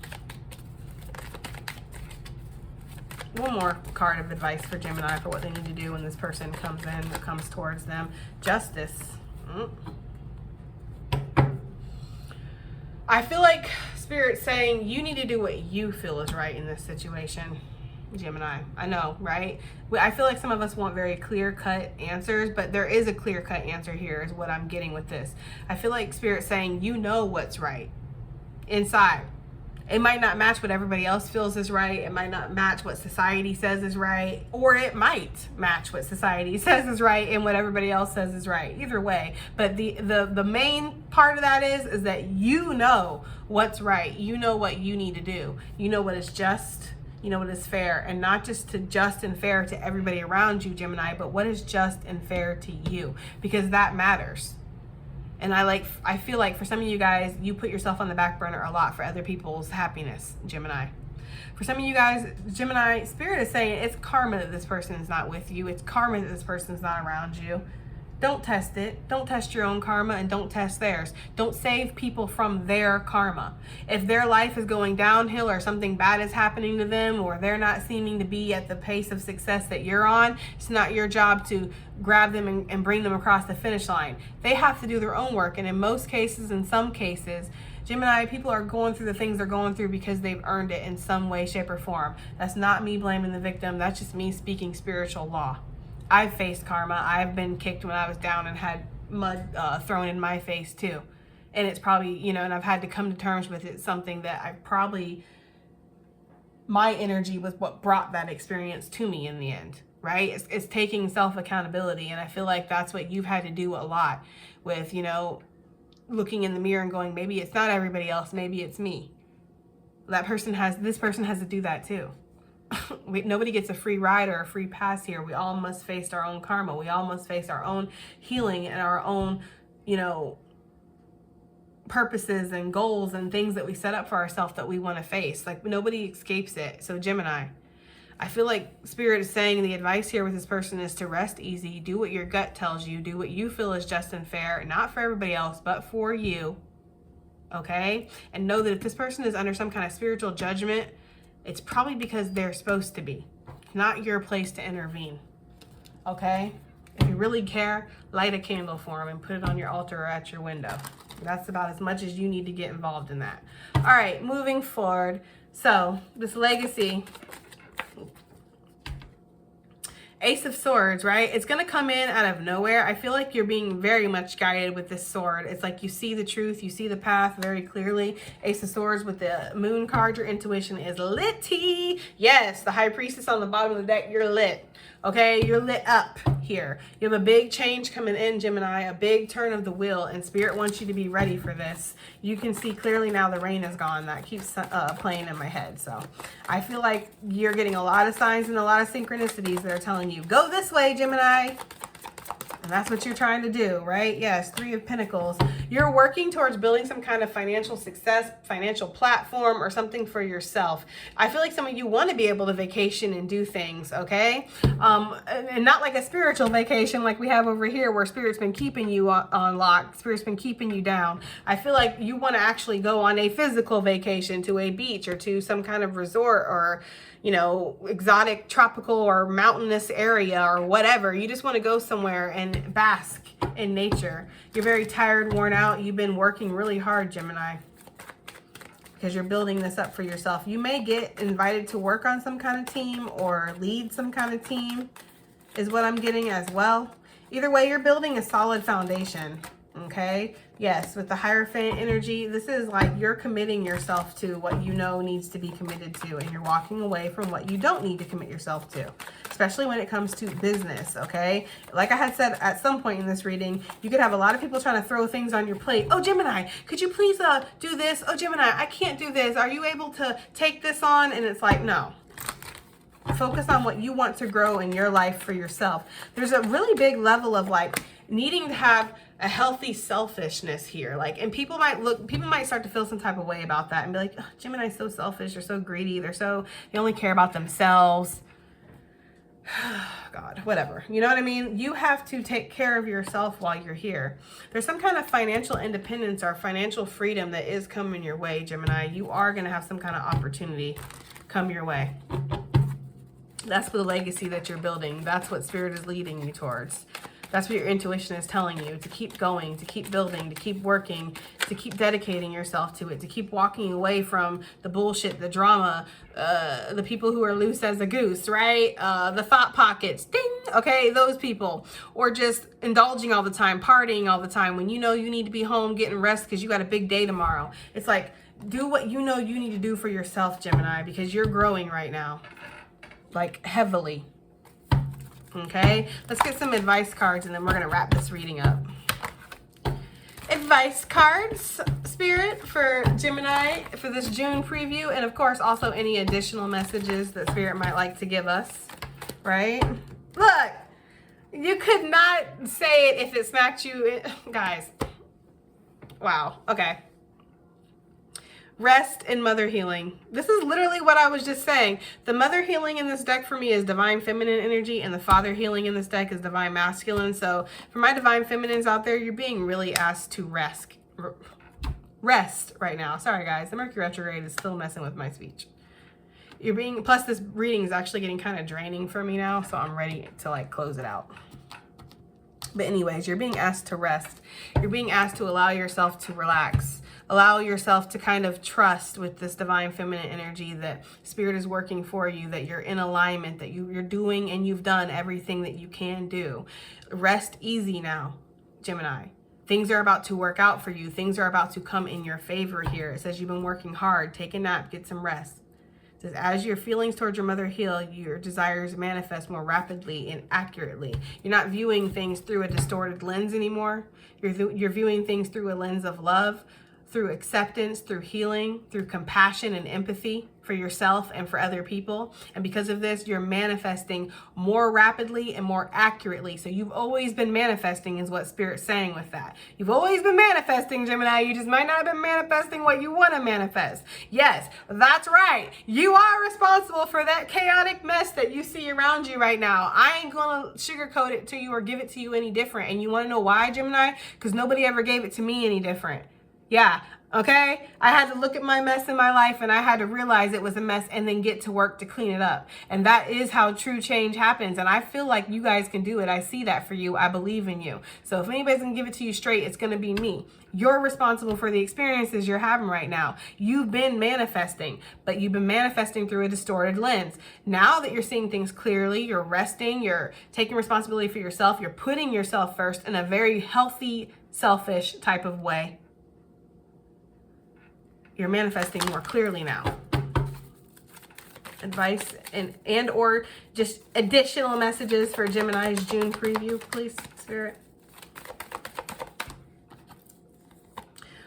One more card of advice for Gemini for what they need to do when this person comes in or comes towards them. Justice. I feel like Spirit's saying you need to do what you feel is right in this situation, Gemini. I know, right? I feel like some of us want very clear-cut answers, but there is a clear-cut answer here is what I'm getting with this. I feel like Spirit's saying you know what's right inside. It might not match what everybody else feels is right. It might not match what society says is right. Or it might match what society says is right and what everybody else says is right. Either way. But the main part of that is that you know what's right. You know what you need to do. You know what is just. You know what is fair. And not just to just and fair to everybody around you, Gemini, but what is just and fair to you. Because that matters. And I feel like for some of you guys, you put yourself on the back burner a lot for other people's happiness, Gemini. For some of you guys, Gemini, Spirit is saying it's karma that this person is not with you. It's karma that this person is not around you. Don't test it. Don't test your own karma, and don't test theirs. Don't save people from their karma. If their life is going downhill or something bad is happening to them, or they're not seeming to be at the pace of success that you're on, it's not your job to grab them and bring them across the finish line. They have to do their own work. And in most cases, in some cases, Gemini, people are going through the things they're going through because they've earned it in some way, shape, or form. That's not me blaming the victim. That's just me speaking spiritual law. I've faced karma. I've been kicked when I was down and had mud thrown in my face too. And it's probably, you know, and I've had to come to terms with it. Something that I probably, my energy was what brought that experience to me in the end, right? It's taking self-accountability. And I feel like that's what you've had to do a lot with, you know, looking in the mirror and going, maybe it's not everybody else, maybe it's me. This person has to do that too. Nobody gets a free ride or a free pass here. We all must face our own karma. We all must face our own healing and our own, you know, purposes and goals and things that we set up for ourselves that we want to face. Like, nobody escapes it. So Gemini, I feel like Spirit is saying the advice here with this person is to rest easy, do what your gut tells you, do what you feel is just and fair, not for everybody else, but for you. Okay? And know that if this person is under some kind of spiritual judgment, it's probably because they're supposed to be. It's not your place to intervene. Okay? If you really care, light a candle for them and put it on your altar or at your window. That's about as much as you need to get involved in that. All right, moving forward. So, this legacy, Ace of Swords, right? It's going to come in out of nowhere. I feel like you're being very much guided with this sword. It's like you see the truth, you see the path very clearly. Ace of Swords with the moon card, your intuition is litty. Yes, the High Priestess on the bottom of the deck, you're lit. Okay, you're lit up here. You have a big change coming in, Gemini, a big turn of the wheel, and Spirit wants you to be ready for this. You can see clearly now the rain is gone. That keeps playing in my head. So I feel like you're getting a lot of signs and a lot of synchronicities that are telling you, go this way, Gemini. And that's what you're trying to do, right? Yes, Three of Pentacles. You're working towards building some kind of financial success, financial platform, or something for yourself. I feel like some of you want to be able to vacation and do things, okay? And not like a spiritual vacation like we have over here where Spirit's been keeping you on lock. Spirit's been keeping you down. I feel like you want to actually go on a physical vacation to a beach or to some kind of resort or, you know, exotic tropical or mountainous area or whatever. You just want to go somewhere and bask in nature. You're very tired, worn out. You've been working really hard, Gemini, because you're building this up for yourself. You may get invited to work on some kind of team or lead some kind of team is what I'm getting as well. Either way, you're building a solid foundation. Okay, yes, with the Hierophant energy, this is like you're committing yourself to what you know needs to be committed to, and you're walking away from what you don't need to commit yourself to, especially when it comes to business. Okay, like I had said at some point in this reading, you could have a lot of people trying to throw things on your plate. Oh, Gemini, could you please do this? Oh, Gemini, I can't do this. Are you able to take this on? And it's like, no. Focus on what you want to grow in your life for yourself. There's a really big level of like needing to have a healthy selfishness here. Like, and people might start to feel some type of way about that and be like, oh, Gemini's so selfish. They're so greedy. They only care about themselves. God, whatever. You know what I mean? You have to take care of yourself while you're here. There's some kind of financial independence or financial freedom that is coming your way, Gemini. You are going to have some kind of opportunity come your way. That's the legacy that you're building. That's what Spirit is leading you towards. That's what your intuition is telling you, to keep going, to keep building, to keep working, to keep dedicating yourself to it, to keep walking away from the bullshit, the drama, the people who are loose as a goose, right? The thought pockets, ding, okay, those people. Or just indulging all the time, partying all the time when you know you need to be home getting rest because you got a big day tomorrow. It's like, do what you know you need to do for yourself, Gemini, because you're growing right now. Like heavily. Okay, let's get some advice cards and then we're going to wrap this reading up. Advice cards, Spirit, for Gemini for this June preview, and of course also any additional messages that Spirit might like to give us, right? Look, you could not say it if it smacked you. Guys, Wow. Okay. Rest and mother healing. This is literally what I was just saying. The mother healing in this deck for me is divine feminine energy, and the father healing in this deck is divine masculine. So for my divine feminines out there, you're being really asked to rest right now. Sorry guys, the Mercury retrograde is still messing with my speech. You're being, plus this reading is actually getting kind of draining for me now, so I'm ready to like close it out. But anyways, you're being asked to rest. You're being asked to allow yourself to relax. Allow yourself to kind of trust with this divine feminine energy that spirit is working for you, that you're in alignment, that you're doing and you've done everything that you can do. Rest easy now, Gemini. Things are about to work out for you. Things are about to come in your favor here. It says you've been working hard. Take a nap, get some rest. It says as your feelings towards your mother heal, your desires manifest more rapidly and accurately. You're not viewing things through a distorted lens anymore. You're viewing things through a lens of love, through acceptance, through healing, through compassion and empathy for yourself and for other people. And because of this, you're manifesting more rapidly and more accurately. So you've always been manifesting is what Spirit's saying with that. You've always been manifesting, Gemini. You just might not have been manifesting what you want to manifest. Yes, that's right. You are responsible for that chaotic mess that you see around you right now. I ain't going to sugarcoat it to you or give it to you any different. And you want to know why, Gemini? Because nobody ever gave it to me any different. Yeah, okay? I had to look at my mess in my life and I had to realize it was a mess and then get to work to clean it up. And that is how true change happens. And I feel like you guys can do it. I see that for you. I believe in you. So if anybody's gonna give it to you straight, it's gonna be me. You're responsible for the experiences you're having right now. You've been manifesting, but you've been manifesting through a distorted lens. Now that you're seeing things clearly, you're resting, you're taking responsibility for yourself, you're putting yourself first in a very healthy, selfish type of way. You're manifesting more clearly now. Advice and or just additional messages for Gemini's June preview, please, Spirit.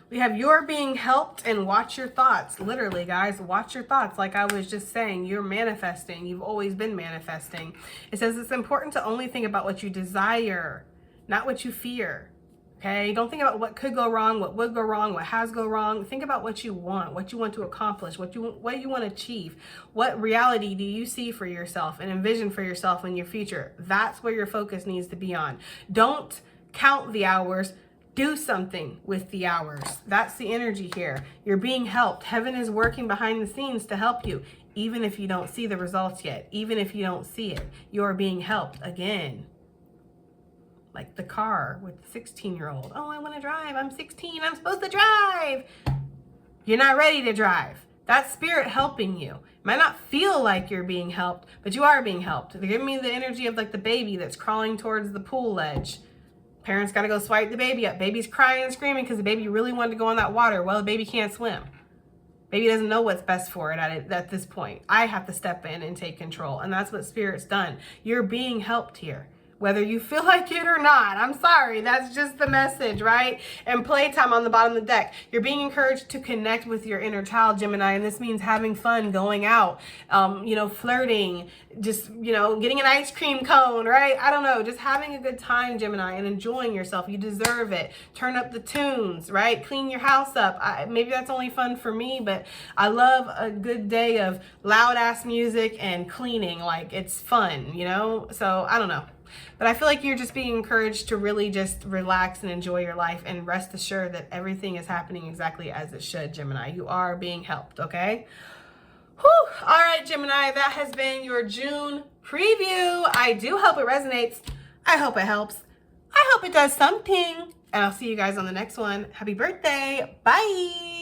We have you're being helped and watch your thoughts. Literally, guys, watch your thoughts. Like I was just saying, you're manifesting. You've always been manifesting. It says it's important to only think about what you desire, not what you fear. Okay, don't think about what could go wrong, what would go wrong, what has gone wrong. Think about what you want to accomplish, what you want to achieve. What reality do you see for yourself and envision for yourself in your future? That's where your focus needs to be on. Don't count the hours. Do something with the hours. That's the energy here. You're being helped. Heaven is working behind the scenes to help you. Even if you don't see the results yet, even if you don't see it, you're being helped again. Like the car with the 16-year-old. Oh, I want to drive. I'm 16. I'm supposed to drive. You're not ready to drive. That's spirit helping you. Might not feel like you're being helped, but you are being helped. They're giving me the energy of like the baby that's crawling towards the pool ledge. Parents got to go swipe the baby up. Baby's crying and screaming because the baby really wanted to go in that water. Well, the baby can't swim. Baby doesn't know what's best for it at this point. I have to step in and take control. And that's what Spirit's done. You're being helped here. Whether you feel like it or not. I'm sorry, that's just the message, right? And playtime on the bottom of the deck. You're being encouraged to connect with your inner child, Gemini, and this means having fun, going out, flirting, just, getting an ice cream cone, right? I don't know, just having a good time, Gemini, and enjoying yourself. You deserve it. Turn up the tunes, right? Clean your house up. Maybe that's only fun for me, but I love a good day of loud ass music and cleaning. Like, it's fun, So I don't know. But I feel like you're just being encouraged to really just relax and enjoy your life and rest assured that everything is happening exactly as it should, Gemini. You are being helped, okay? Whew. All right, Gemini, that has been your June preview. I do hope it resonates. I hope it helps. I hope it does something. And I'll see you guys on the next one. Happy birthday. Bye.